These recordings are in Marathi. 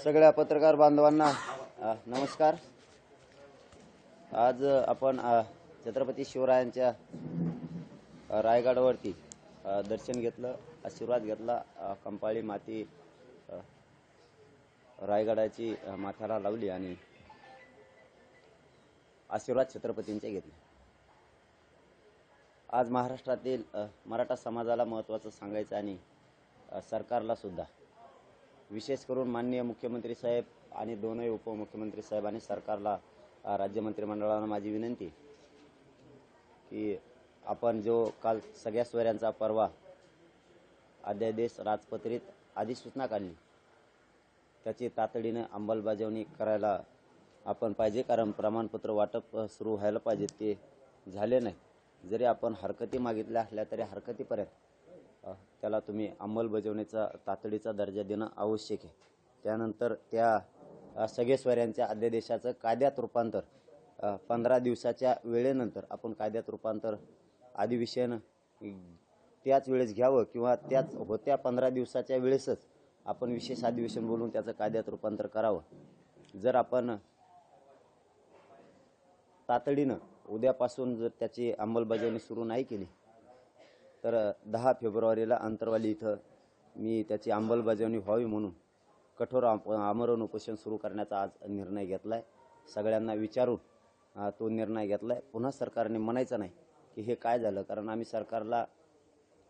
सगळ्या पत्रकार बांधवांना नमस्कार। आज आपण छत्रपती शिवरायांच्या रायगडावरती दर्शन घेतलं, आशीर्वाद घेतला। कंपाळी माती रायगडाची माथ्याला लावली आणि आशीर्वाद छत्रपतींचे घेतले। आज महाराष्ट्रातील मराठा समाजाला महत्त्वाचं सांगायचं आणि सरकारला सुद्धा, विशेष करून माननीय मुख्यमंत्री साहेब आणि दोनही उपमुख्यमंत्री साहेब आणि सरकारला, राज्य मंत्रिमंडळाला माझी विनंती की आपण जो काल सगळ्या सोयऱ्यांचा परवा अध्यादेश राजपत्रित अधिसूचना काढली त्याची तातडीने अंमलबजावणी करायला आपण पाहिजे, कारण प्रमाणपत्र वाटप सुरू व्हायला पाहिजे, ते झाले नाही। जरी आपण हरकती मागितल्या असल्या तरी हरकतीपर्यंत त्याला तुम्ही अंमलबजावणीचा तातडीचा दर्जा देणं आवश्यक आहे। त्यानंतर त्या सगळे सोयऱ्यांच्या अध्यादेशाचं कायद्यात रूपांतर 15 दिवसाच्या वेळेनंतर आपण कायद्यात रूपांतर अधिवेशन त्याच वेळेस घ्यावं किंवा त्याच होत्या 15 दिवसाच्या वेळेसच आपण विशेष अधिवेशन बोलून त्याचं कायद्यात रूपांतर करावं। जर आपण तातडीनं उद्यापासून जर त्याची अंमलबजावणी सुरू नाही केली तर 10 फेब्रुवारीला अंतरवाली इथं मी त्याची अंमलबजावणी व्हावी म्हणून कठोर आमरण उपोषण सुरू करण्याचा आज निर्णय घेतलाय। सगळ्यांना विचारून तो निर्णय घेतलाय। पुन्हा सरकारने म्हणायचं नाही की हे काय झालं, कारण आम्ही सरकारला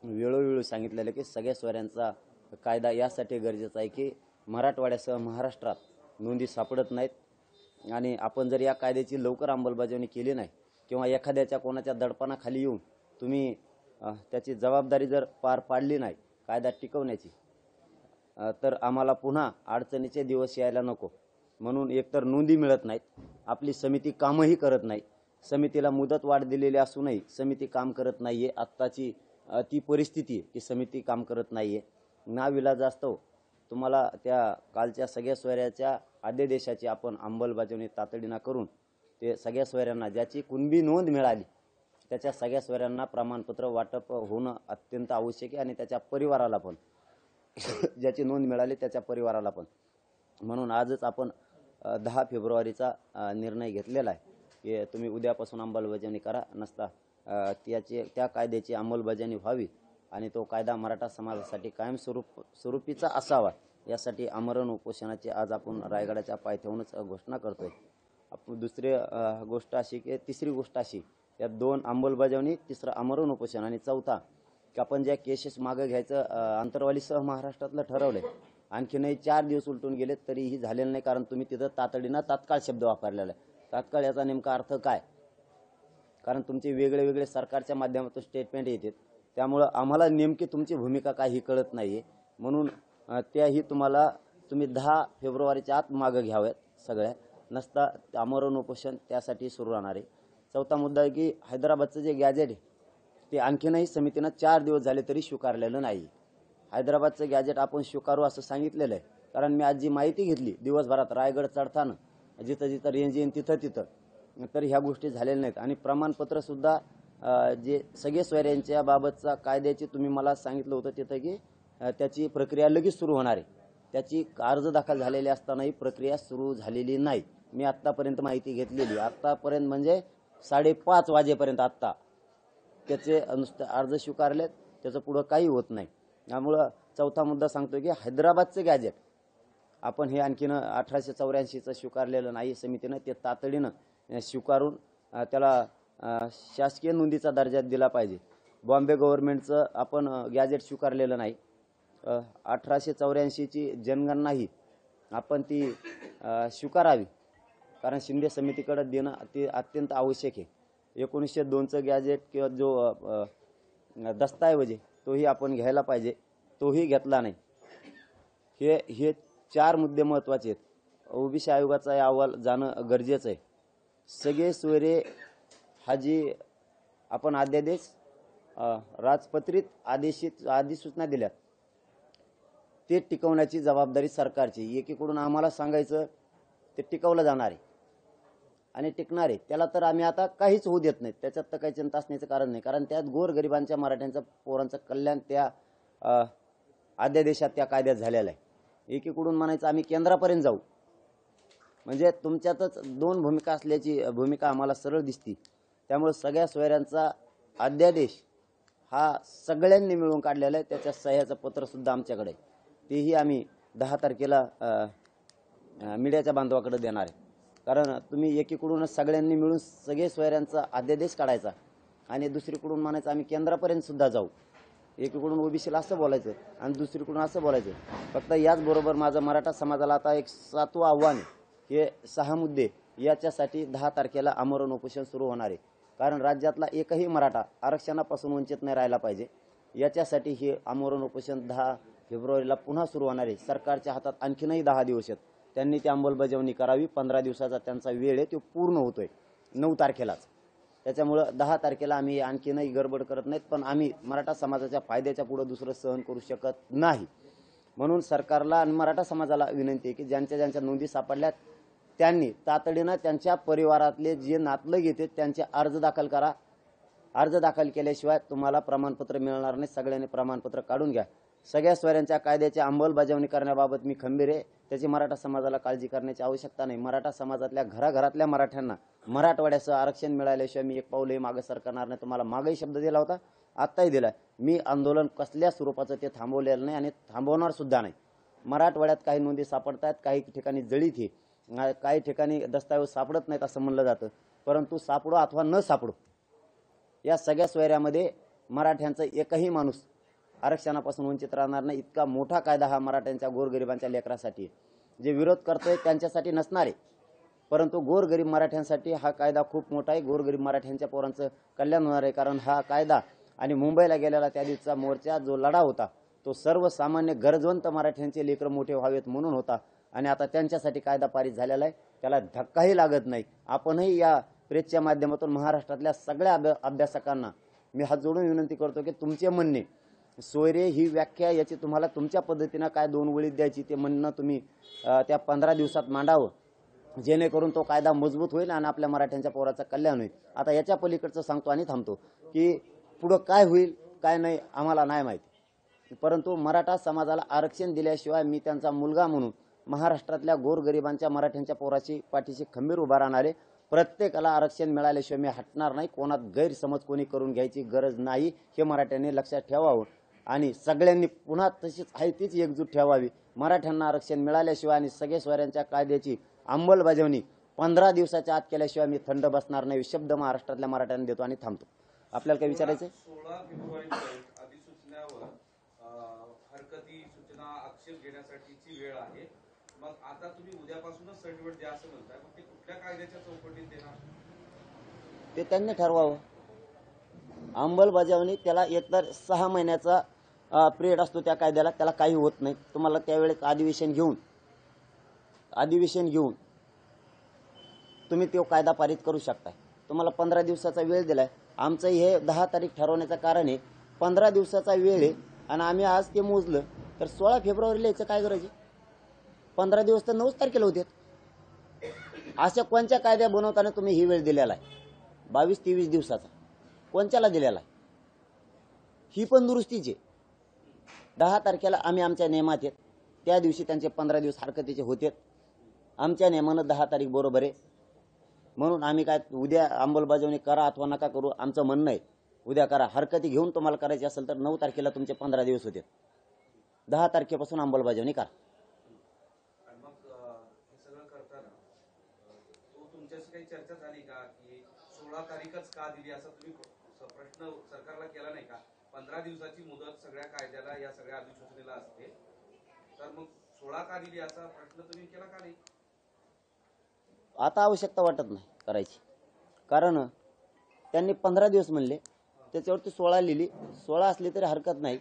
वेळोवेळी सांगितलेलं की सगळ्या सोयऱ्यांचा कायदा यासाठी गरजेचा आहे की मराठवाड्यासह महाराष्ट्रात नोंदी सापडत नाहीत आणि आपण जर या कायद्याची लवकर अंमलबजावणी केली नाही किंवा एखाद्याच्या कोणाच्या दडपणाखाली येऊन तुम्ही त्याची जबाबदारी जर पार पाडली नाही कायदा टिकवण्याची, तर आम्हाला पुन्हा अडचणीचे दिवस यायला नको। म्हणून एकतर नोंदी मिळत नाहीत, आपली समिती कामही करत नाही, समितीला मुदत वाढ दिलेली असूनही समिती काम करत नाहीये। आत्ताची ती परिस्थिती आहे की समिती काम करत नाहीये। नाविलाजास्तव तुम्हाला त्या कालच्या सगळ्या सोयऱ्याच्या अध्यादेशाची आपण अंमलबजावणी तातडीनं करून ते सगळ्या सोयऱ्यांना ज्याची कुणबी नोंद मिळाली त्याच्या सगळ्या सोयऱ्यांना प्रमाणपत्र वाटप होणं अत्यंत आवश्यक आहे आणि त्याच्या परिवाराला पण ज्याची नोंद मिळाली त्याच्या परिवाराला पण। म्हणून आजच आपण 10 फेब्रुवारीचा निर्णय घेतलेला आहे की तुम्ही उद्यापासून अंमलबजावणी करा, नसता त्या कायद्याची अंमलबजावणी व्हावी आणि तो कायदा मराठा समाजासाठी स्वरूपीचा असावा, यासाठी आमरण उपोषणाची आज आपण रायगडाच्या पायथ्याहूनच घोषणा करतोय। आपण दुसरी गोष्ट अशी की तिसरी गोष्ट अशी, या 2 अंमलबजावणी, तिसरं आमरण उपोषण आणि चौथा की आपण ज्या केसेस मागे घ्यायचं अंतरवालीसह महाराष्ट्रातलं ठरवलंय, आणखीनही 4 दिवस उलटून गेले तरीही झालेलं नाही, कारण तुम्ही तिथं तातडीनं तात्काळ शब्द वापरलेला आहे। तात्काळ याचा नेमका अर्थ काय, कारण तुमचे वेगळे वेगळे सरकारच्या माध्यमातून स्टेटमेंट येतात, त्यामुळं आम्हाला नेमकी तुमची भूमिका काय ही कळत नाहीये। म्हणून त्याही तुम्ही 10 फेब्रुवारीच्या आत मागे घ्याव्यात सगळ्या, नसता आमरण उपोषण त्यासाठी सुरू राहणार आहे। चौथा मुद्दा आहे की हैदराबादचं जे गॅजेट आहे ते आणखीनही समितीनं 4 दिवस झाले तरी स्वीकारलेलं नाही। हैदराबादचं गॅजेट आपण स्वीकारू असं सांगितलेलं आहे, कारण मी आज जी माहिती घेतली दिवसभरात रायगड चढताना जिथं जिथं रेंज येईन तिथं तर ह्या गोष्टी झालेल्या नाहीत। आणि प्रमाणपत्रसुद्धा जे सगळे सोयऱ्यांच्या बाबतचा कायद्याची तुम्ही मला सांगितलं होतं तिथं की त्याची प्रक्रिया लगेच सुरू होणार आहे, त्याची अर्ज दाखल झालेले असतानाही प्रक्रिया सुरू झालेली नाही। मी आत्तापर्यंत माहिती घेतलेली, आत्तापर्यंत म्हणजे 5:30 वाजेपर्यंत आत्ता त्याचे नुसते अर्ज स्वीकारलेत, त्याचं पुढं काही होत नाही। त्यामुळं चौथा मुद्दा सांगतो की हैदराबादचं गॅजेट आपण हे आणखीन 1884चं स्वीकारलेलं नाही समितीनं, ते तातडीनं स्वीकारून त्याला शासकीय नोंदीचा दर्जा दिला पाहिजे। बॉम्बे गव्हर्नमेंटचं आपण गॅजेट स्वीकारलेलं नाही, 1884ची जनगणनाही आपण ती स्वीकारावी, कारण शिंदे समितीकडे देणं ते अत्यंत आवश्यक आहे। 1902चं गॅजेट किंवा जो दस्तऐवज आहे तोही आपण घ्यायला पाहिजे, तोही घेतला नाही। हे 4 मुद्दे महत्त्वाचे आहेत। ओबीसी आयोगाचा अहवाल जाणं गरजेचं आहे। सगळे सोयरे हा जी आपण अध्यादेश राजपत्रित अधिसूचना दिल्यात ते टिकवण्याची जबाबदारी सरकारची। एकीकडून आम्हाला सांगायचं ते टिकवलं जाणार आहे आणि टिकणार आहे, त्याला तर आम्ही आता काहीच होऊ देत नाही, त्याच्यात तर काही चिंता असण्याचं कारण नाही, कारण त्यात गोरगरिबांच्या मराठ्यांच्या पोरांचं कल्याण त्या अध्यादेशात त्या कायद्यात झालेलं आहे। एकीकडून म्हणायचं आम्ही केंद्रापर्यंत जाऊ, म्हणजे तुमच्यातच दोन भूमिका असल्याची भूमिका आम्हाला सरळ दिसती। त्यामुळे सगळ्या सोयऱ्यांचा अध्यादेश हा सगळ्यांनी मिळून काढलेला आहे, त्याच्या सह्याचं पत्रसुद्धा आमच्याकडे, तेही आम्ही 10 तारखेला मीडियाच्या बांधवाकडे देणार आहे। कारण तुम्ही एकीकडूनच सगळ्यांनी मिळून सगळे सोयऱ्यांचा अध्यादेश काढायचा आणि दुसरीकडून म्हणायचं आम्ही केंद्रापर्यंत सुद्धा जाऊ। एकीकडून ओबीसीला असं बोलायचं आणि दुसरीकडून असं बोलायचं। फक्त याचबरोबर माझं मराठा समाजाला आता एक 7वं आव्हान आहे, हे 6 मुद्दे याच्यासाठी 10 तारखेला आमरण उपोषण सुरू होणार आहे। कारण राज्यातला एकही मराठा आरक्षणापासून वंचित नाही राहिला पाहिजे, याच्यासाठी हे आमरण उपोषण 10 फेब्रुवारीला पुन्हा सुरू होणार आहे। सरकारच्या हातात आणखीनही 10 दिवस आहेत, त्यांनी ती अंमलबजावणी करावी। 15 दिवसाचा त्यांचा वेळ आहे, तो पूर्ण होतोय 9 तारखेलाच। त्याच्यामुळं 10 तारखेला आम्ही आणखीनही गडबड करत नाहीत, पण आम्ही मराठा समाजाच्या फायद्याच्या पुढे दुसरं सहन करू शकत नाही। म्हणून सरकारला आणि मराठा समाजाला विनंती आहे की ज्यांच्या ज्यांच्या नोंदी सापडल्यात त्यांनी तातडीनं त्यांच्या परिवारातले जे नातलग येते त्यांचे अर्ज दाखल करा। अर्ज दाखल केल्याशिवाय तुम्हाला प्रमाणपत्र मिळणार नाही। सगळ्यांनी प्रमाणपत्र काढून घ्या। सगळ्या सोयऱ्यांच्या कायद्याची अंमलबजावणी करण्याबाबत मी खंबीर आहे, त्याची मराठा समाजाला काळजी करण्याची आवश्यकता नाही। मराठा समाजातल्या घराघरातल्या मराठ्यांना मराठवाड्याचं आरक्षण मिळाल्याशिवाय मी एक पाऊलही मागे सरकणार नाही। तुम्हाला मागेही शब्द दिला होता, आत्ताही दिला। मी आंदोलन कसल्या स्वरूपाचं ते थांबवलेलं नाही आणि थांबवणार सुद्धा नाही। मराठवाड्यात काही नोंदी सापडतात, काही ठिकाणी जळीत आहे, काही ठिकाणी दस्तावेज सापडत नाहीत असं म्हणलं जातं, परंतु सापडो अथवा न सापडो या सगळ्या सोयऱ्यामध्ये मराठ्यांचा एकही माणूस आरक्षणापासून वंचित राहणार नाही। इतका मोठा कायदा हा मराठ्यांच्या गोरगरिबांच्या लेकरासाठी, जे विरोध करतोय त्यांच्यासाठी नसणार आहे, परंतु गोरगरीब मराठ्यांसाठी हा कायदा खूप मोठा आहे। गोरगरीब मराठ्यांच्या पोरांचं कल्याण होणार आहे। कारण हा कायदा आणि मुंबईला गेलेला त्या दिवसाचा मोर्चा जो लढा होता तो सर्वसामान्य गरजवंत मराठ्यांचे लेकरं मोठे व्हावेत म्हणून होता आणि आता त्यांच्यासाठी कायदा पारित झालेला आहे, त्याला धक्काही लागत नाही। आपणही या प्रेसच्या माध्यमातून महाराष्ट्रातल्या सगळ्या अभ्यासकांना मी हात जोडून विनंती करतो की तुमचे म्हणणे सोयरे ही व्याख्या याची तुम्हाला तुमच्या पद्धतीनं काय 2 वळीत द्यायची ते म्हणणं तुम्ही त्या 15 दिवसात मांडावं, जेणेकरून तो कायदा मजबूत होईल आणि आपल्या मराठ्यांच्या पोराचं कल्याण होईल। आता याच्या पलीकडचं सांगतो आणि थांबतो की पुढं काय होईल काय नाही आम्हाला नाही माहिती, परंतु मराठा समाजाला आरक्षण दिल्याशिवाय मी त्यांचा मुलगा म्हणून महाराष्ट्रातल्या गोरगरिबांच्या मराठ्यांच्या पोराची पाठीशी खंबीर उभा राहणार आहे। प्रत्येकाला आरक्षण मिळाल्याशिवाय मी हटणार नाही। कोणात गैरसमज कोणी करून घ्यायची गरज नाही, हे मराठ्यांनी लक्षात ठेवावं आणि सगळ्यांनी पुन्हा तशीच आहे तीच एकजूट ठेवावी। मराठ्यांना आरक्षण मिळाल्याशिवाय आणि सगळे सोयऱ्यांच्या कायद्याची अंमलबजावणी 15 दिवसाच्या आत केल्याशिवाय मी थंड बसणार नाही। शब्द महाराष्ट्रातल्या मराठ्यांना देतो आणि थांबतो। आपल्याला काय विचारायचं? 16 फेब्रुवारीपर्यंत अधिसूचनेवर हरकती सूचना आक्षेप घेण्यासाठीची वेळ आहे। मग आता तुम्ही उद्यापासूनच सर्टिफिकेट द्या असं म्हणताय, मग ते कुठल्या कायद्याच्या चौकटीत देणार ते त्यांनी ठरवावं। अंमलबजावणी त्याला एकतर 6 महिन्याचा पिरियड असतो त्या कायद्याला, त्याला काही होत नाही। तुम्हाला त्यावेळेस अधिवेशन घेऊन तुम्ही तो कायदा पारित करू शकता। तुम्हाला 15 दिवसाचा वेळ दिलाय। आमचं हे 10 तारीख ठरवण्याचं कारण आहे 15 दिवसाचा वेळ आहे आणि आम्ही आज ते मोजलं तर 16 फेब्रुवारीला यायचं काय गरज आहे? 15 दिवस तर 9 तारखेला होते। अशा कोणत्या कायद्या बनवताना तुम्ही ही वेळ दिलेला आहे 22-23 दिवसाचा? कोणत्याला दिलेला आहे? ही पण दुरुस्तीची 10 तारखेला आम्ही आमच्या नियमात आहेत, त्या दिवशी त्यांचे 15 दिवस हरकतीचे होते। आमच्या नियमानं 10 तारीख बरोबर आहे, म्हणून आम्ही काय उद्या अंमलबजावणी करा अथवा नका करू आमचं म्हणणं आहे उद्या करा। हरकती घेऊन तुम्हाला करायची असेल तर 9 तारखेला तुमचे 15 दिवस होते, 10 तारखेपासून अंमलबजावणी करा। तुमच्याशी काही चर्चा झाली का की 16 तारीखच का दिली असा तुम्ही प्रश्न सरकारला केला नाही का? 15 दिवसाची मुदत सगळ्या कायद्याला या सगळ्या अधिसूचनेला असते, तर मग 16 का दिली असा प्रश्न तुम्ही केला का नाही? आता आवश्यकता वाटत नाही करायची, कारण त्यांनी 15 दिवस म्हणले, त्याच्यावरती 16 लिहिली। 16 असली तरी हरकत नाही,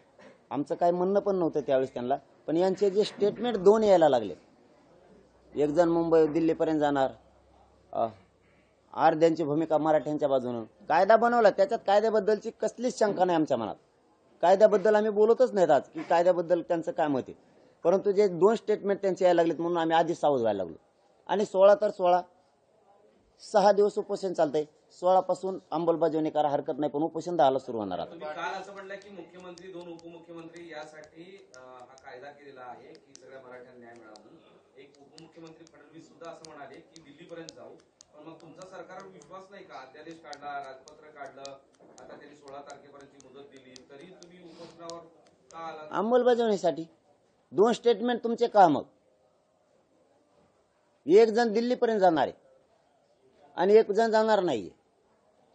आमचं काय म्हणणं पण नव्हतं त्यावेळेस त्यांना। पण यांचे जे स्टेटमेंट 2 यायला लागले, एक जण मुंबई दिल्लीपर्यंत जाणार, अर्ध्यांची भूमिका मराठ्यांच्या बाजूनं, कायदा बनवला त्याच्यात कायद्याबद्दलची कसलीच शंका नाही आमच्या मनात। कायद्याबद्दल आम्ही बोलतच नाहीत आज की कायद्याबद्दल त्यांचं काय मत आहे, परंतु जे 2 स्टेटमेंट त्यांचे यायला लागलेत म्हणून आम्ही आधीच सावध व्हायला लागलो। आणि 16 तर 16 6 दिवस उपोषण चालतंय, 16 पासून अंमलबजावणी करा हरकत नाही, पण उपोषण 10ला सुरू होणार। काल असं म्हणलं की मुख्यमंत्री 2 उपमुख्यमंत्री यासाठी हा कायदा केलेला आहे की सगळ्या मराठ्यांना न्याय मिळावा म्हणून. एक उपमुख्यमंत्री फडणवीस सुद्धा असं म्हणाले की दिल्लीपर्यंत जाऊ. पण मग तुमचा सरकारवर विश्वास नाही का? अध्यादेश काढला, राजपत्र काढलं, आता त्यांनी 16 तारखेपर्यंतची मुदत दिली, तरी तुम्ही उपोषणावर का आला? अंमलबजावणीसाठी 2 स्टेटमेंट तुमचे का मग? एक जण दिल्लीपर्यंत जाणार आहे आणि एक जण जाणार नाहीये.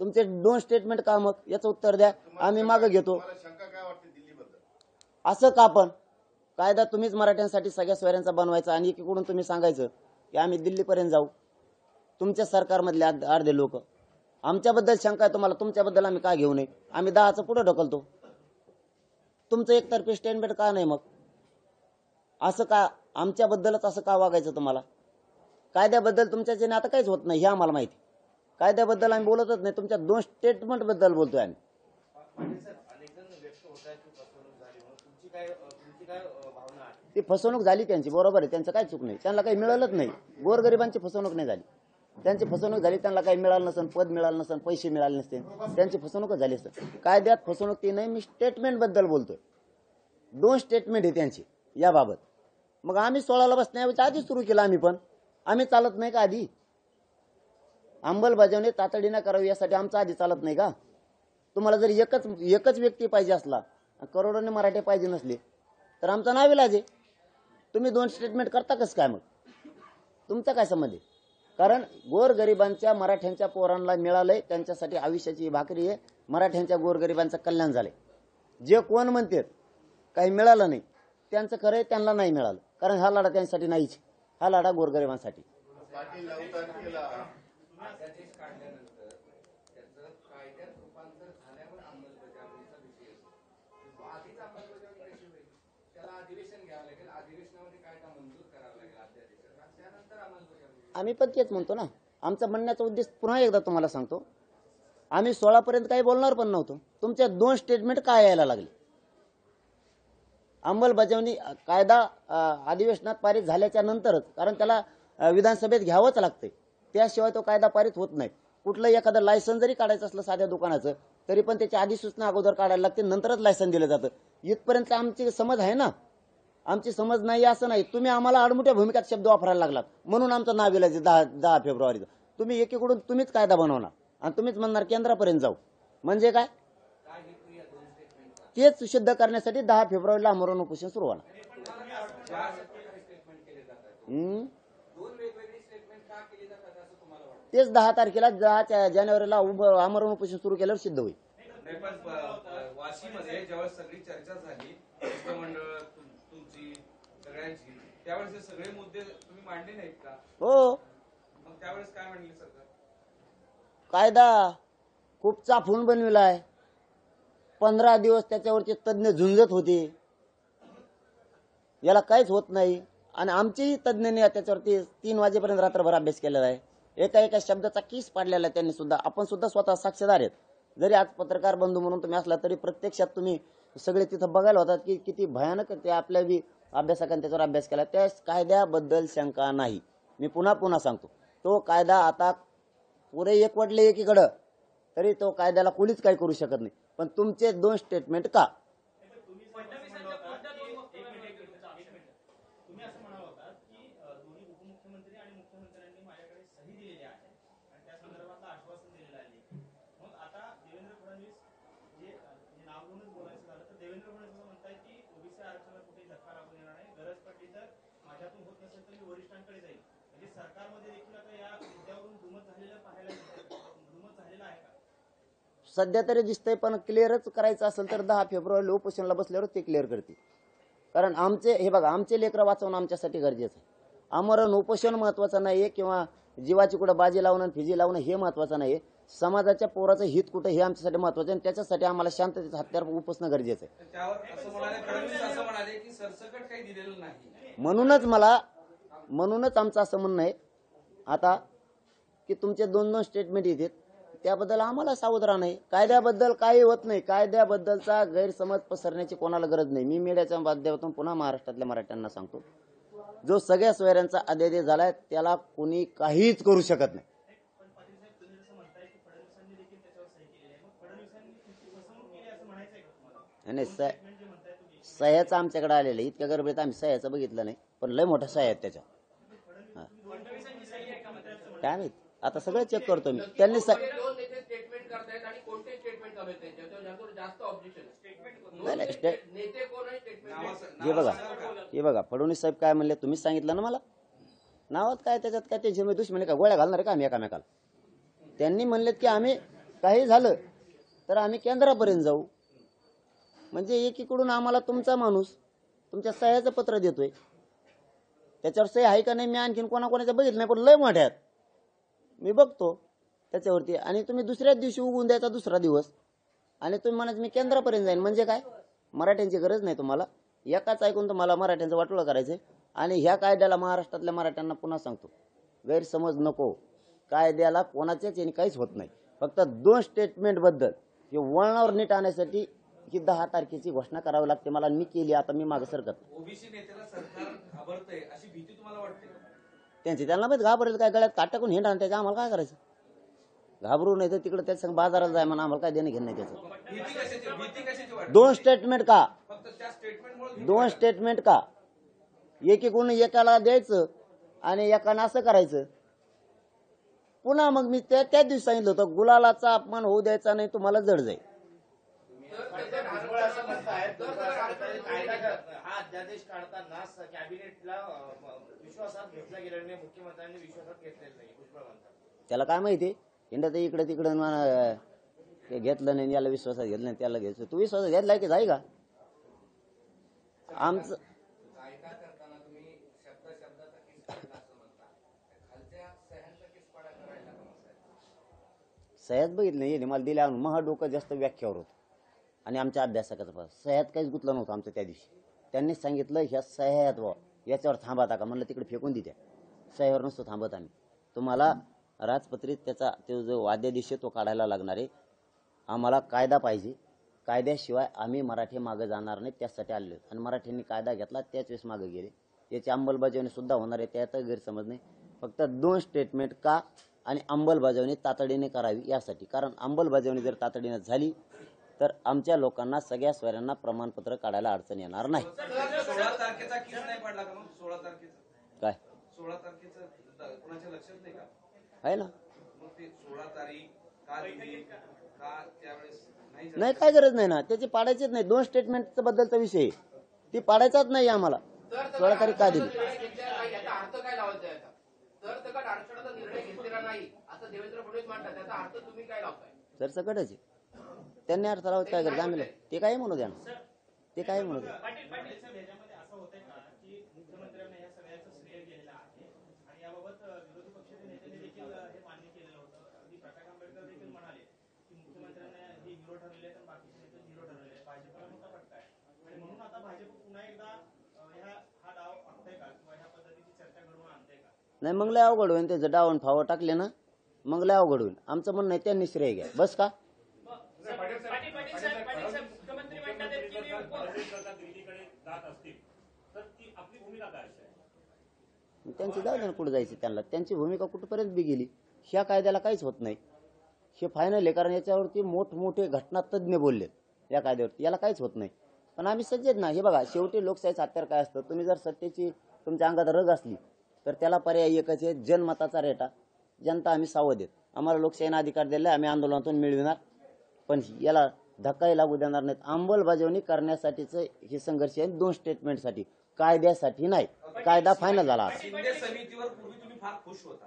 तुमचे 2 स्टेटमेंट का मग? याचं उत्तर द्या, आम्ही मागे घेतो. शंका काय वाटते दिल्लीबद्दल? असं का? पण कायदा तुम्हीच मराठ्यांसाठी सगळ्या सोयऱ्यांचा बनवायचा आणि एकीकडून तुम्ही सांगायचं की आम्ही दिल्लीपर्यंत जाऊ. तुमच्या सरकारमधले अर्धे लोक. आमच्याबद्दल शंका आहे तुम्हाला, तुमच्याबद्दल आम्ही का घेऊ नये? आम्ही 10चं पुढे ढकलतो. तुमचं एकतर्फी स्टेटमेंट का नाही मग? असं का? आमच्याबद्दलच असं का वागायचं तुम्हाला? कायद्याबद्दल तुमच्याच्याने आता काहीच होत नाही हे आम्हाला माहिती. कायद्याबद्दल आम्ही बोलतच नाही, तुमच्या 2 स्टेटमेंट बद्दल बोलतोय आम्ही. ती फसवणूक झाली त्यांची, बरोबर आहे, त्यांचं काय चूक नाही, त्यांना काही मिळालंच नाही. गोरगरिबांची फसवणूक नाही झाली, त्यांची फसवणूक झाली. त्यांना काही मिळालं नसेल, पद मिळालं नसेल, पैसे मिळाले नसते, त्यांची फसवणूकच झाली असेल. कायद्यात फसवणूक ती नाही, मी स्टेटमेंट बद्दल बोलतोय. 2 स्टेटमेंट आहे त्यांची याबाबत. मग आम्ही 16ला बसण्याऐवजी आधी सुरू केलं. आम्ही पण आम्ही चालत नाही का आधी? अंमलबजावणी तातडीनं करावी यासाठी आमचं आधी चालत नाही का? तुम्हाला जर एकच व्यक्ती पाहिजे असला, करोडोने मराठे पाहिजे नसले, तर आमचा नाविलाज आहे. तुम्ही 2 स्टेटमेंट करता कसं काय मग? तुमचा काय संबंध आहे? कारण गोरगरिबांच्या मराठ्यांच्या पोरांना मिळालंय, त्यांच्यासाठी आयुष्याची भाकरी आहे. मराठ्यांच्या गोरगरिबांचं कल्याण झालंय. जे कोण म्हणतात काही मिळालं नाही, त्यांचं खरं आहे, त्यांना नाही मिळालं. कारण हा लढा त्यांच्यासाठी नाहीच, हा लढा गोरगरिबांसाठी. पाटील 9 तारखेला अध्यादेश काढल्यानंतर त्याचं कायद्यात रूपांतर झाल्यावर अंमलबजावणीचा विषय असतो. आधीच अंमलबजावणी कशी होईल? त्याला अधिवेशन घ्यावं लागेल, अधिवेशनामध्ये कायदा मंजूर करावा लागेल अध्यादेशाचा, त्यानंतर अंमलबजावणी. आम्ही पण तेच म्हणतो ना. आमचा म्हणण्याचा उद्देश पुन्हा एकदा तुम्हाला सांगतो, आम्ही 16 पर्यंत काही बोलणार पण नव्हतो. तुमच्या 2 स्टेटमेंट काय यायला लागले? अंमलबजावणी कायदा अधिवेशनात पारित झाल्याच्या नंतरच, कारण त्याला विधानसभेत घ्यावंच लागतंय, त्याशिवाय तो कायदा पारित होत नाही. कुठलं एखादं लायसन जरी काढायचं असलं साध्या दुकानाचं, तरी पण त्याची अधिसूचना अगोदर काढायला लागते, नंतरच लायसन दिलं जातं. इथपर्यंत आमची समज आहे ना. आमची समज नाही असं नाही. तुम्ही आम्हाला आडमुठ्या भूमिकात शब्द वापरायला लागलात, म्हणून आमचं नाव विलायचं 10 फेब्रुवारीचं. तुम्ही एकीकडून तुम्हीच कायदा बनवणार आणि तुम्हीच म्हणणार केंद्रापर्यंत जाऊ. म्हणजे काय? तेच सिद्ध करण्यासाठी 10 फेब्रुवारीला आमरण उपोषण सुरू होणार. तेच 10 तारखेला 10 जानेवारीला आमरण उपोषण सुरू केल्यावर सिद्ध होईल. नाही, पण वाशीमध्ये जेव्हा सगळी चर्चा झाली, शिष्टमंडळ तुमची सगळ्यांची, त्यावेळेस हे सगळे मुद्दे तुम्ही मांडले नाहीत का? हो. मग त्यावेळेस काय म्हणले सरकार? कायदा खूप चाफून बनविलाय. 15 दिवस त्याच्यावरचे तज्ञ झुंजत होते, याला काहीच होत नाही. आणि आमचेही तज्ञांनी त्याच्यावरती 3 वाजेपर्यंत रात्रभर अभ्यास केलेला आहे. एका शब्दाचा किस पाडलेला आहे त्यांनी सुद्धा. आपण सुद्धा स्वतः साक्षीदार आहेत. जरी आज पत्रकार बंधू म्हणून तुम्ही असला, तरी प्रत्यक्षात तुम्ही सगळे तिथं बघायला होतात की किती भयानक ते आपल्या बी अभ्यासकांनी त्याच्यावर अभ्यास केला. त्या कायद्याबद्दल शंका नाही. मी पुन्हा सांगतो, तो कायदा आता पुरे एकवटले एकीकडं, तरी तो कायद्याला कोणीच काही करू शकत नाही. पण तुमचे 2 स्टेटमेंट का? सध्या तरी दिसतंय, पण क्लिअरच करायचं असेल तर 10 फेब्रुवारीला उपोषणाला बसल्यावर ते क्लिअर करतील. कारण हे बघा, आमचे लेकरं वाचवणं आमच्यासाठी गरजेचं आहे. आमरण उपोषण महत्वाचं नाहीये किंवा जीवाची कुठं बाजी लावणं आणि फिजी लावणं हे महत्वाचं नाहीये. समाजाच्या पोराचं हित कुठं हे आमच्यासाठी महत्वाचं आहे आणि त्याच्यासाठी आम्हाला शांततेचं हत्यार उपसणं गरजेचं आहे. त्यावर असं म्हणाले फडणवीस, असं म्हणाले की सरसकट काही दिलेलं नाही. म्हणूनच आमचं असं म्हणणं आहे आता की तुमचे 2 स्टेटमेंट येतात, त्याबद्दल आम्हाला सावध राहणं आहे. कायद्याबद्दल काही होत नाही. कायद्याबद्दलचा गैरसमज पसरण्याची कोणाला गरज नाही. मी मीडियाच्या माध्यमातून पुन्हा महाराष्ट्रातल्या मराठ्यांना सांगतो, जो सगळ्या सोयऱ्यांचा अध्यादेश झालाय त्याला कोणी काहीच करू शकत नाही. नाही, सह्याचं आमच्याकडे आलेलं आहे. इतक्या गडबडीत आम्ही सह्याचं बघितलं नाही, पण लय मोठ्या सह्या आहेत त्याच्या. काय माहित, आता सगळं चेक करतो मी. त्यांनी दोन नेते स्टेटमेंट करतायत आणि कोणते स्टेटमेंट हवे त्यांच्यावर जास्त ऑब्जेक्शन नेते कोण आहे स्टेटमेंट हे बघा फडणवीस साहेब काय म्हणले तुम्हीच सांगितलं ना मला. नावात काय त्याच्यात काय टेन्शन दुश्मनी का गोळ्या घालणार का आम्ही एकामेकाला. त्यांनी म्हणलेत की आम्ही काही झालं तर आम्ही केंद्रापर्यंत जाऊ. म्हणजे एकीकडून आम्हाला तुमचा माणूस तुमच्या सह्याचं पत्र देतोय, त्याच्यावर सही आहे का नाही मी आणखीन कोणाकोणाच्या बघितलं नाही, पण लय मोठ्यात मी बघतो त्याच्यावरती. आणि तुम्ही दुसऱ्याच दिवशी उगवून द्यायचा दुसरा दिवस आणि तुम्ही म्हणायचं मी केंद्रापर्यंत जाईन. म्हणजे काय, मराठ्यांची गरज नाही तुम्हाला, एकाच ऐकून तुम्हाला मराठ्यांचं वाटोळं करायचंय. आणि ह्या कायद्याला महाराष्ट्रातल्या मराठ्यांना पुन्हा सांगतो, गैरसमज नको. कायद्याला कोणाच्याच याने काहीच होत नाही. फक्त 2 स्टेटमेंटबद्दल हे वळणावर नीट आणण्यासाठी ही 10 तारखेची घोषणा करावी लागते मला. मी केली, आता मी मागे सरकत. ओबीसी नेत्याला सरकार घाबरतंय अशी भीती तुम्हाला वाटते? त्यांची त्यांना माहित घाबरेल काय, गळ्यात काट टाकून हिंडा त्याच्या आम्हाला काय करायचं. घाबरू नाही तर तिकडे त्याच्या संग बाजाराला जाय म्हणा, आम्हाला काय देणं घेणं नाही त्याचं. भीती कशाची वाटते? 2 स्टेटमेंट का, फक्त त्या स्टेटमेंटमुळे 2 स्टेटमेंट का, एकीकडून एकाला द्यायचं आणि एकानं असं करायचं. पुन्हा मग मी त्याच दिवशी सांगितलं होतं गुलालाचा अपमान होऊ द्यायचा नाही, तुम्हाला जड जाईल. हा अध्यादेश काढताना कॅबिनेटला विश्वासात घेतला गेला नाही, मुख्यमंत्र्यांनी विश्वासात घेतलेलं नाही. भुजबळ म्हणतात त्याला काय माहिती, हिंडत इकडे तिकडे घेतलं नाही, याला विश्वासात घेतलं नाही त्याला घ्यायचं. तू विश्वासात घेतलाय की जाई का आमचं. कायदा करताना तुम्ही शब्दाचा किस पाडला असं म्हणता, खालच्या सह्यांचा किस पाडा करायला सह्यात बघितलं नाही मला दिल्या महा डोकं जास्त व्याख्यावर होतं. आणि आमच्या अभ्यासकाचं पास सह्यात काहीच गुतलं नव्हतं आमचं. त्या दिवशी त्यांनीच सांगितलं ह्या सह्यात वा याच्यावर थांबता का, म्हणलं तिकडे फेकून देत्या, सह्यावर नसतो थांबत आम्ही. तुम्हाला राजपत्रित त्याचा तो जो वाद्यादेश तो काढायला लागणार आहे. आम्हाला कायदा पाहिजे, कायद्याशिवाय आम्ही मराठी मागं जाणार नाही, त्यासाठी आले. आणि मराठ्यांनी कायदा घेतला त्याच वेळेस मागं गेले. याची अंमलबजावणी सुद्धा होणार आहे, त्यात गैरसमज नाही. फक्त 2 स्टेटमेंट का आणि अंमलबजावणी तातडीने करावी यासाठी. कारण अंमलबजावणी जर तातडीने झाली तर आमच्या लोकांना सगळ्या सोयऱ्यांना प्रमाणपत्र काढायला अडचण येणार नाही. 16 तारखेचा किस नाही पडला का मग? 16 तारखेचा काय 16 तारखेचं कोणाच्या लक्षात नाही का? आहे ना, मग ते 16 तारीख का दिली का त्यावेळेस नाही काय गरज नाही ना त्याची, पाडायचीच नाही. 2 स्टेटमेंट बद्दलचा विषय ती पाडायचाच नाही आम्हाला. 16 तारीख का दिली, याचा अर्थ काय लावायचा याचा? तर सकट आरक्षणाचा निर्णय घेतलेला नाही असं देवेंद्र फडणवीस म्हणतात, त्याचा अर्थ तुम्ही काय लावताय? तर सकटच आहे. त्यांनी अर्थ लावत काय करत आम्ही ते काही म्हणू द्या ना, ते काही म्हणू द्या. याच्यामध्ये असं होतंय का की मुख्यमंत्र्यांना या सगळ्याचं श्रेय गेलेलं आहे आणि याबाबत विरोधी पक्षाच्या नेत्यांनी देखील हे मान्य केलेलं होतं. अगदी प्रकाश आंबेडकर देखील म्हणाले की मुख्यमंत्र्यांना हे हिरो ठरलेले आहेत आणि बाकीचे नेते हिरो ठरलेले आहेत. भाजपला मोठा फटका आहे आणि म्हणून आता भाजप पुन्हा एकदा हा डाव आखतंय का किंवा ह्या पद्धतीची चर्चा घडवून आणते का? नाही मग लय अवघड होईल, त्याचं डावून फावं टाकले ना मग लय अवघड होईल. आमचं म्हणणं आहे त्यांनी श्रेय घ्या बस का. मुख्यमंत्री म्हणतात दिल्लीकडे जात असतील तर ती आपली भूमिका काय असेल? त्यांची जाऊ दे ना कुठं जायचं त्यांना, त्यांची भूमिका कुठपर्यंत बी गेली. ह्या कायद्याला काहीच होत नाही, हे फायनल आहे. कारण याच्यावरती मोठमोठे घटना तज्ज्ञ बोललेत या कायद्यावरती, याला काहीच होत नाही. पण आम्ही सज्जेत ना. हे बघा शेवटी लोकशाहीचं हत्यार काय असतं, तुम्ही जर सत्तेची तुमच्या अंगात रग असली तर त्याला पर्याय एकच आहे, जनमताचा रेटा. जनता आम्ही सावध आहेत, आम्हाला लोकशाहीने अधिकार दिला, आम्ही आंदोलनातून मिळविणार, पण याला धक्काही लागू देणार नाहीत. अंमलबजावणी करण्यासाठीच हे संघर्ष आहे, 2 स्टेटमेंटसाठी, कायद्यासाठी नाही. कायदा फायनल झाला. शिंदे समितीवर पूर्वी तुम्ही फार खुश होता,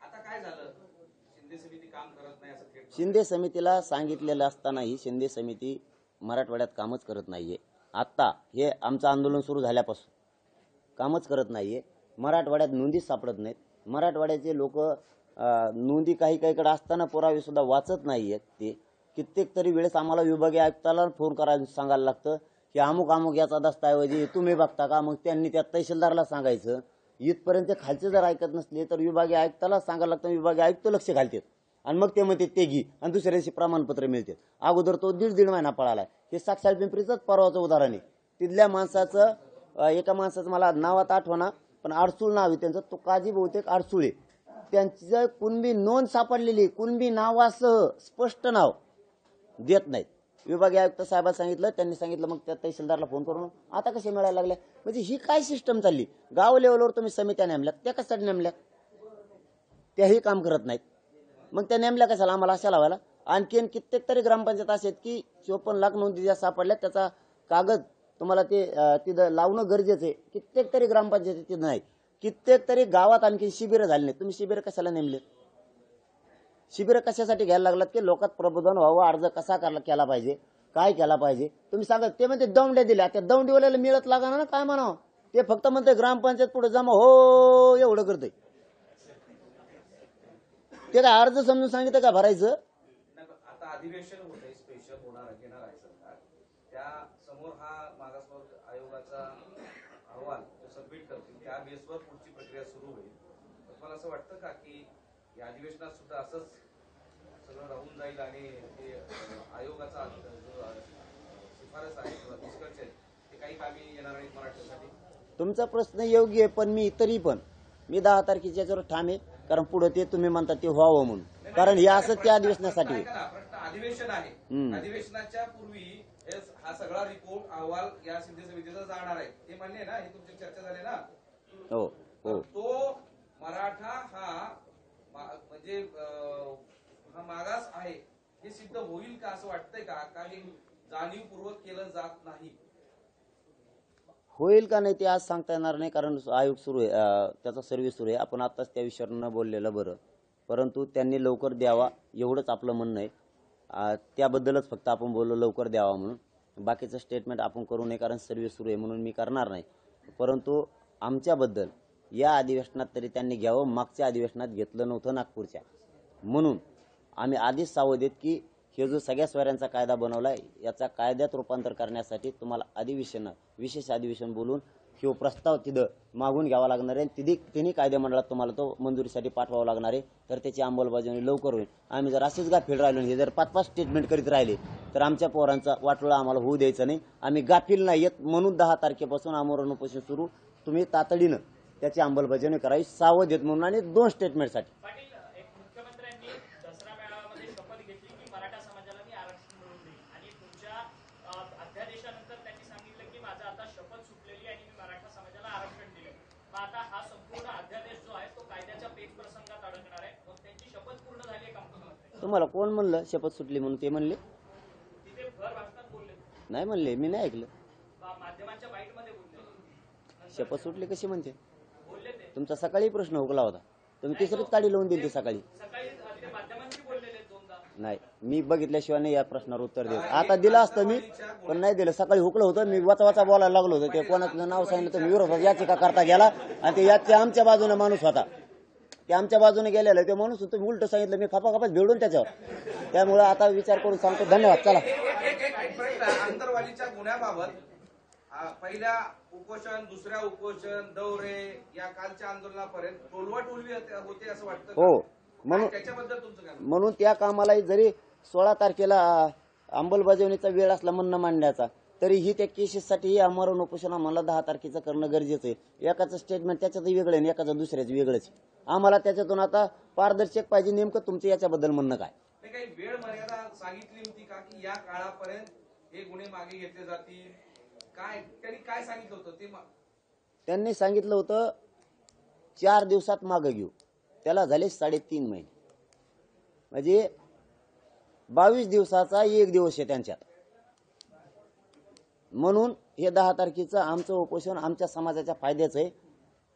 आता काय झालं? शिंदे समिती काम करत नाही असं थेट शिंदे समितीला सांगितलेलं असतानाही शिंदे समिती मराठवाड्यात कामच करत नाहीये. आत्ता हे आमचं आंदोलन सुरू झाल्यापासून कामच करत नाहीये. मराठवाड्यात नोंदी सापडत नाहीत. मराठवाड्याचे लोक नोंदी काहीकडे असताना पुरावे सुद्धा वाचत नाहीयेत. ते कित्येक तरी वेळेस आम्हाला विभागीय आयुक्ताला फोन करायला सांगायला लागतं की अमुक अमुक याचा दस्ताऐवजी तुम्ही बघता का, मग त्यांनी त्या तहसीलदारला सांगायचं. इथपर्यंत खालचे जर ऐकत नसले तर विभागीय आयुक्ताला सांगायला लागतं, विभागीय आयुक्त लक्ष घालतात आणि मग ते म्हणते ते घी आणि दुसऱ्या दिवशी प्रमाणपत्र मिळते. अगोदर तो 1.5 महिना पळालाय. हे साक्षात पिंपरीचंच परवाचं उदाहरण आहे. तिथल्या माणसाचं एका माणसाचं मला नावात आठवणा पण आडसूळ नाव आहे त्यांचं, तो काजी बहुतेक आडसूळे. त्यांचं कुणबी नोंद सापडलेली, कुणबी नावासह स्पष्ट नाव देत नाहीत. विभागीय आयुक्त साहेबांना सांगितलं, त्यांनी सांगितलं, मग त्या तहसीलदारला फोन करून आता कसे मिळायला लागल्या. म्हणजे ही काय सिस्टम चालली. गाव लेवलवर तुम्ही समित्या नेमल्यात, त्या कशासाठी नेमल्यात, त्याही काम करत नाहीत. मग त्या नेमल्या कशाला, आम्हाला अशा लावायला. आणखीन कित्येक तरी ग्रामपंचायत असे आहेत की 54 लाख नोंदी ज्या सापडल्यात त्याचा कागद तुम्हाला ते तिथं लावणं गरजेचं आहे. कित्येक तरी ग्रामपंचायत तिथं नाही. कित्येक तरी गावात आणखी शिबिरं झाली नाहीत. तुम्ही शिबिरं कशाला नेमले. शिबिरं कशासाठी घ्यायला लागलात की लोकात प्रबोधन व्हावं, अर्ज कसा केला पाहिजे, काय केला पाहिजे. तुम्ही सांगा, ते म्हणते दौंड्या दिल्या, त्या दौंडीवाल्याला मिळत लागा ना, काय म्हणावं. ते फक्त म्हणते ग्रामपंचायत पुढे जमा हो एवढं करतंय. ते काय अर्ज समजून सांगितलं का भरायचं. आता अधिवेशन होते, स्पेशल घेणार आहे सरकार. त्या समोर हा मागासवर्ग आयोगाचा अहवाल सबमिट करतील, त्या बेसवर पुढची प्रक्रिया सुरू होईल. मला असं वाटतं का की या अधिवेशनात सुद्धा असंच सगळं राहून जाईल आणि ते आयोगाचा जो शिफारस आहे किंवा निष्कर्ष आहे ते काही कामी येणार नाहीत मराठीसाठी. तुमचा प्रश्न योग्य आहे, पण मी 10 तारखेच्या याच्यावर ठाम आहे. कारण पुढे ते तुम्ही म्हणता ते व्हावं म्हणून. कारण हे असं त्या अधिवेशनासाठी प्रश्न अधिवेशन आहे. अधिवेशनाच्या पूर्वी हा सगळा रिपोर्ट अहवाल या सिंधी समितीचा जाणार आहे, ते मान्य आहे ना. हे तुमची चर्चा झाली ना. हो हो. तो मराठा हा म्हणजे हा मागास आहे हे सिद्ध होईल का असं वाटतंय का, काही जाणीवपूर्वक केलं जात नाही. होईल का नाही ते आज सांगता येणार नाही, कारण आयोग सुरू आहे, त्याचा सर्व्हिस सुरू आहे. आपण आताच त्या विषयावर न बोललेलं बरं. परंतु त्यांनी लवकर द्यावा एवढंच आपलं म्हणणं आहे. त्याबद्दलच फक्त आपण बोललो लवकर द्यावा म्हणून. बाकीचं स्टेटमेंट आपण करू नये, कारण सर्व्हिस सुरू आहे म्हणून मी करणार नाही. परंतु आमच्याबद्दल या अधिवेशनात तरी त्यांनी घ्यावं. मागच्या अधिवेशनात घेतलं नव्हतं नागपूरच्या, म्हणून आम्ही आधीच सावध आहेत की हे जो सगळ्या स्वाऱ्यांचा कायदा बनवलाय याचा कायद्यात रूपांतर करण्यासाठी तुम्हाला विशेष अधिवेशन बोलून हे प्रस्ताव तिथं मागून घ्यावा लागणार आहे. तिन्ही कायदेमंडळात तुम्हाला तो मंजुरीसाठी पाठवावा लागणार आहे. तर त्याची अंमलबजावणी लवकर होईल. आम्ही जर असेच गाफील राहिलो, हे जर 5-5 स्टेटमेंट करीत राहिले तर आमच्या पोरांचा वाटोळा आम्हाला होऊ द्यायचा नाही. आम्ही गाफील नाही येत म्हणून 10 तारखेपासून आमरण उपोषण सुरू. तुम्ही तातडीनं त्याची अंमलबजावणी करावी, सावध येत म्हणून. आणि 2 स्टेटमेंटसाठी मुख्यमंत्र्यांनी दसरा मेळाव्यामध्ये शपथ घेतली की मराठा समाजाला मी आरक्षण मिळवून देईल, आणि तुमच्या अध्यादेशानंतर त्यांनी सांगितलं की माझा आता शपथ सुटलेली आणि मी मराठा समाजाला आरक्षण दिले. मग आता हा संपूर्ण अध्यादेश जो आहे तो कायद्याच्या पेच प्रसंगात अडकणार आहे. मग त्यांची शपथ पूर्ण झाली आहे का मुख्यमंत्री? तुम्हाला कोण म्हणलं शपथ सुटली म्हणून? ते म्हणले तिथे भर भाषणात बोलले नाही, म्हणले मी नाही ऐकलं. माध्यमांच्या बाईटमध्ये बोलले. शपथ सुटली कशी म्हणते? बोलले ते तुमचा सकाळी प्रश्न हुकला होता, तुम्ही तिसरीच काढी लावून दिली सकाळी. सकाळी ते माध्यमांशी बोललेले 2दा. नाही, मी बघितल्याशिवाय नाही या प्रश्नावर उत्तर देत. आता दिलं असतं मी, पण नाही दिलं. सकाळी हुकलं होतं, मी वाचा बोलायला लागलो होतो. ते कोणाचं नाव सांगितलं तर मी विरोधात याचिका करता गेला, आणि ते याच्या आमच्या बाजूने माणूस होता, ते आमच्या बाजूने गेलेलं ते माणूस होतं. मी उलट सांगितलं, मी खपाखपाच भिडून त्याच्यावर. त्यामुळे आता विचार करून सांगतो. धन्यवाद. चला. अंतरवालीच्या गुन्ह्याबाबत पहिल्या उपोषण, दुसऱ्या उपोषण, दौरे या कालच्या आंदोलनापर्यंत टोलवाटोलवी होते असं वाटतं. हो, म्हणून त्याच्याबद्दल तुमचं काय? म्हणून त्या कामाला जरी 16 तारखेला अंमलबजावणीचा वेळ असला म्हणणं मांडण्याचा, तरीही त्या केसेससाठी आमरण उपोषण आम्हाला 10 तारखेचं करणं गरजेचं आहे. एकाचं स्टेटमेंट त्याच्यातही वेगळं आहे आणि एकाचं दुसऱ्याचं वेगळंच. आम्हाला त्याच्यातून आता पारदर्शक पाहिजे. नेमकं तुमचं याच्याबद्दल म्हणणं काय? काही वेळ मर्यादा सांगितली होती का की या काळापर्यंत हे गुन्हे मागे घेतले जातील? काय त्यांनी काय सांगितलं होतं ते? त्यांनी सांगितलं होतं 4 दिवसात मागं घेऊ. त्याला झाले 3.5 महिने, म्हणजे 22 दिवसाचा 1 दिवस आहे त्यांच्यात. म्हणून हे 10 तारखेचं आमचं उपोषण आमच्या समाजाच्या फायद्याचं आहे.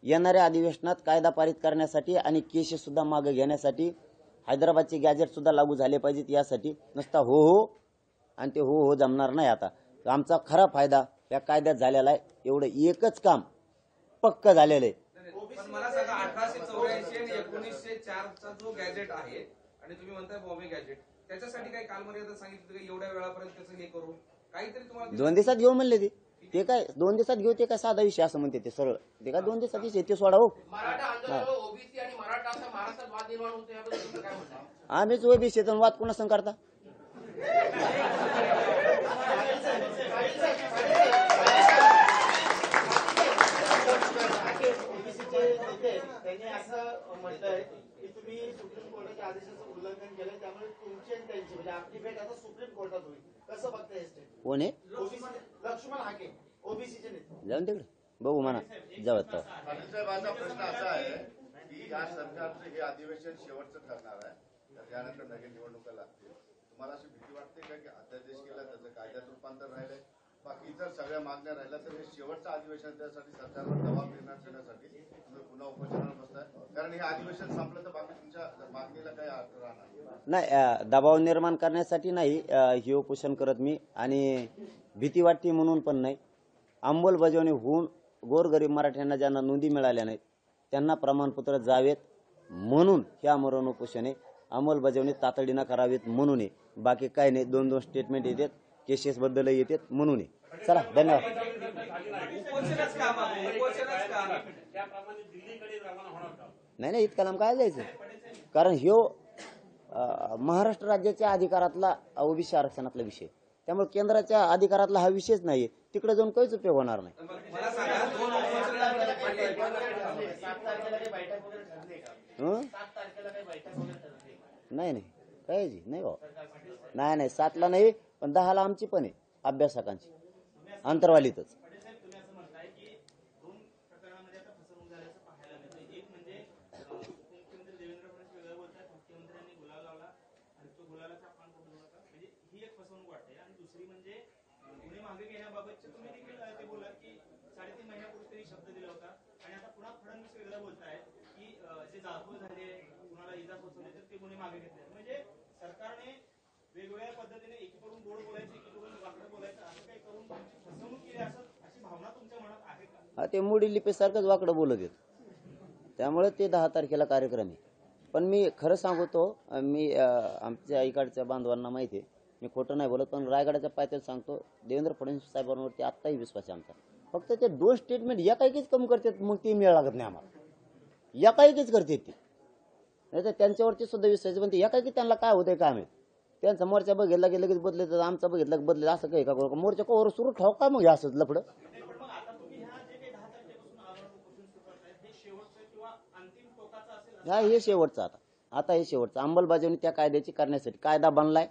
येणाऱ्या अधिवेशनात कायदा पारित करण्यासाठी आणि केसेस सुद्धा मागे घेण्यासाठी, हैदराबादचे गॅजेट सुद्धा लागू झाले पाहिजेत यासाठी. नुसता हो आणि ते हो जमणार नाही. आता आमचा खरा फायदा या कायद्यात झालेला आहे. एवढं एकच काम पक्क झालेलं आहे. पण मला सांगा, 1884 आणि 1904चा जो गॅजेट आहे आणि तुम्ही म्हणताय बॉम्बे गॅजेट, त्याच्यासाठी काही कालमर्यादा सांगितली का एवढ्या वेळापर्यंत त्याचं हे करू? काहीतरी तुम्हाला 2 दिवसात घेऊ म्हणले ते काय 2 दिवसात घेऊ? ते काय साधा विषय असं म्हणते ते सरळ. ते काय 2 दिवसात विषय ते सोडा. हो, मराठा आंदोलन ओबीसी आणि मराठा असा महाराष्ट्रात वाद निर्माण होतो, याबद्दल तुमचं काय म्हणणं आहे? आम्हीच ओबीसी वाद कोणा संग करता? त्यांनी असं म्हटलंय की तुम्ही सुप्रीम कोर्टाच्या आदेशाचं उल्लंघन केलं, त्यामुळे तुमची आणि त्यांची म्हणजे आपली भेट आता सुप्रीम कोर्टात होईल. कसं बघताय हे स्टेटमेंट? कोण आहे? लक्ष्मण हाके, ओबीसीचे नेते. जाऊन तिकडे बघू म्हणा जावं तर. पाटील साहेब, माझा प्रश्न असा आहे की या सरकारचं हे अधिवेशन शेवटचं ठरणार आहे, तर त्यानंतर नवीन निवडणुका लागतील. तुम्हाला अशी भीती वाटते का की अध्यादेश केला त्याचं कायद्यात रूपांतर राहिलंय, बाकी इतर सगळ्या मागण्या राहिल्या, तर हे शेवटचं अधिवेशन त्यासाठी सरकारवर दबाव निर्माण करण्यासाठी तुम्ही पुन्हा उपोषणावर बसताय? कारण हे अधिवेशन संपलं तर बाकी तुमच्या मागणीला काही अर्थ राहणार नाही, दबाव निर्माण करण्यासाठी नाही हे उपोषण करत मी, आणि भीती वाटते म्हणून पण नाही. अंमलबजावणी होऊन गोरगरीब मराठ्यांना ज्यांना नोंदी मिळाल्या नाहीत त्यांना प्रमाणपत्र जावेत म्हणून हे आमरण उपोषण आहे. अंमलबजावणी तातडीनं करावीत म्हणून आहे, बाकी काही नाही. 2-2 स्टेटमेंट येतात, केसेस बद्दल येतात म्हणून आहे. चला, धन्यवाद. उपोषणच का मग? उपोषणच का? नाही इतका लांब काय जायचं, कारण ह्यो महाराष्ट्र राज्याच्या अधिकारातला ओबीसी आरक्षणातला विषय, त्यामुळे केंद्राच्या अधिकारातला हा विषयच नाहीये. तिकडे जाऊन काहीच उपयोग होणार नाही. मला सांगा, 2 उपोषण 7 तारखेला काही बैठक वगैरे ठरली का? 7 तारखेला काही बैठक वगैरे ठरली का? नाही काहीच नाही बाबा. नाही 7ला नाही, पण 10ला आमची पण आहे अभ्यासकांची अंतरवालीतच. तुम्ही असं म्हणताय की 2 प्रकरणामध्ये आता फसवणूक झाल्याचं पाहायला मिळतं. एक म्हणजे मुख्यमंत्री देवेंद्र फडणवीस वेगळं बोलतात, मुख्यमंत्र्यांनी गुलाल लावला आणि तो गुलालाचा अपमान करू नका, म्हणजे ही एक फसवणूक वाटते. आणि दुसरी म्हणजे गुन्हे मागे घेण्याबाबतचे तुम्ही देखील ते बोलात की 3.5 महिन्यापूर्वी तरी शब्द दिला होता, आणि आता पुन्हा फडणवीस वेगळं बोलताय की जे जाळपोळ झाले, कुणाला इजा पोहोचवली तर ते गुन्हे मागे घेतले. म्हणजे सरकारने वेगवेगळ्या पद्धतीने एकीकडून गोड बोलायचं, एकीकडून वाकडं बोलायचं, असं काही करून फसवणूक केली अशी भावना तुमच्या मनात आहे का? ते मोडी लिपीसारखंच वाकडं बोलत आहेत, त्यामुळे ते 10 तारखेला कार्यक्रम आहे. पण मी खरं सांगतो, मी आमच्या इकडच्या बांधवांना माहिती आहे, मी खोटं नाही बोलत, पण रायगडाच्या पायथ्यात सांगतो, देवेंद्र फडणवीस साहेबांवरती आत्ताही विश्वास आहे आमचा. फक्त ते 2 स्टेटमेंट एकाएकीच कमी करतात, मग ते मिळ लागत नाही आम्हाला. एकाएकीच करतात ते, नाही तर त्यांच्यावरती सुद्धा विश्वास, पण ते एकाएकी त्यांना काय होतंय काय माहिती. त्यांचा मोर्चा बघितला की लगेच बदलत, आमचा बघितला की बदलत, असं काही का करू? मोर्चा कोवर सुरू ठेव काय मग असंच लफडं? हा हे शेवटचं आता हे शेवटचं अंमलबजावणी त्या कायद्याची करण्यासाठी, कायदा बनलाय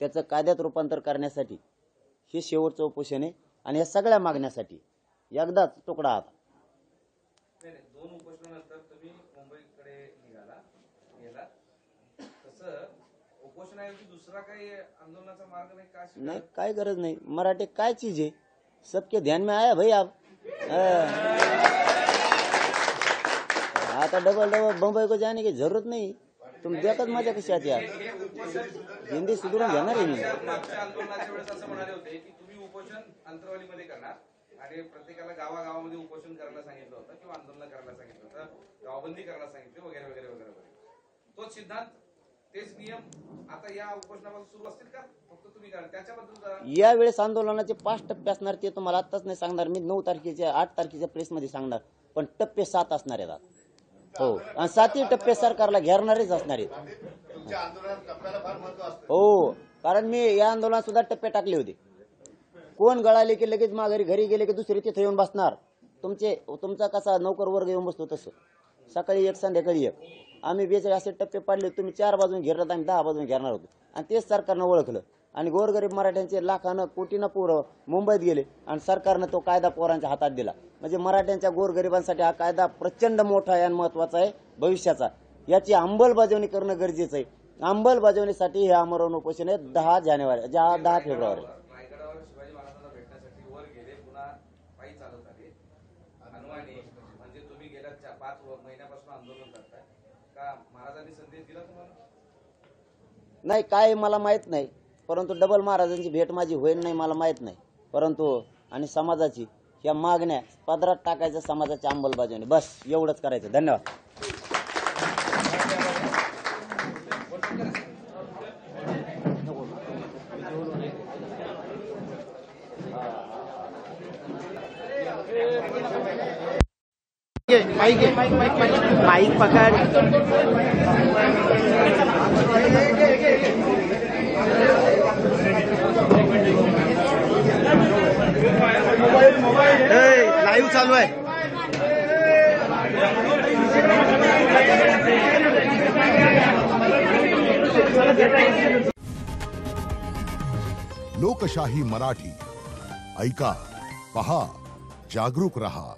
त्याचं कायद्यात रूपांतर करण्यासाठी हे शेवटचं उपोषण आहे. आणि या सगळ्या मागण्यासाठी एकदाच तुकडा आता. 2 उपोषणानंतर तुम्ही मुंबईकडे गेला, तसं उपोषणाऐवजी दुसरा काही आंदोलनाचा मार्ग नाही का? नाही, काय गरज नाही. मराठी काय चीज है, सबके ध्यान में आया भाई आप. आता डबल बंबई को जाने की जरूरत नहीं. तुम देखत मजा कशी आती यार, हिंदी सुधरून घेणार आहे मी. मागच्या आंदोलनाच्या वेळेस असं म्हणाले होते की तुम्ही उपोषण अंतरवालीमध्ये करणार आणि प्रत्येकाला गावागावामध्ये उपोषण करायला सांगितलं होतं किंवा आंदोलन करायला सांगितलं होतं, गावबंदी करायला सांगितलं वगैरे वगैरे वगैरे वगैरे. तोच सिद्धांत, तेच नियम आता या उपोषणापासून सुरू असतील का? फक्त तुम्ही करा त्याच्याबद्दल. या वेळेस आंदोलनाचे 5 टप्पे असणार, ते तुम्हाला आताच नाही सांगणार मी. 9 तारखेच्या 8 तारखेच्या प्रेसमध्ये सांगणार, पण टप्पे 7 असणार आहेत. हो, आणि 7ही टप्पे सरकारला घेरणारेच असणार आहेत. तुमच्या आंदोलनात टप्प्याला फार महत्व असतं. हो, कारण मी या आंदोलनात सुद्धा टप्पे टाकले होते. कोण गळाले की लगेच माघारी घरी गेले की दुसरे तिथे येऊन बसणार. तुमचा कसा नोकर वर्ग येऊन बसतो तसं, सकाळी 1 संध्याकाळी 1. आम्ही 42 असे टप्पे पाडले, तुम्ही 4 बाजून घेरलात, आम्ही 10 बाजून घेरणार होतो. आणि तेच सरकारनं ओळखलं, आणि गोरगरीब मराठ्यांचे लाखानं कोटीनं पोरं मुंबईत गेले, आणि सरकारनं तो कायदा पोरांच्या हातात दिला. म्हणजे मराठ्यांच्या गोरगरिबांसाठी हा कायदा प्रचंड मोठा आहे आणि महत्वाचा आहे भविष्याचा. याची अंमलबजावणी करणं गरजेचं आहे. अंमलबजावणीसाठी हे आमरण उपोषण आहे 10 फेब्रुवारी. रायगडावर शिवाजी महाराजांना भेटण्यासाठी वर गेले, पुन्हा पायी चालत आले हनुमाने. म्हणजे तुम्ही गेल्या 5 महिन्यापासून आंदोलन करताय का? महाराजांनी संदेश दिला तुम्हाला? नाही, काय मला माहित नाही, परंतु डबल महाराजांची भेट माझी होईल नाही मला माहित नाही. परंतु आणि समाजाची ह्या मागण्या पदरात टाकायचं, समाजाची अंमलबजावणी, बस एवढंच करायचं. धन्यवाद. माइक पकड़. लाईव्ह चालू आहे. लोकशाही मराठी ऐका, पहा, जागरूक रहा.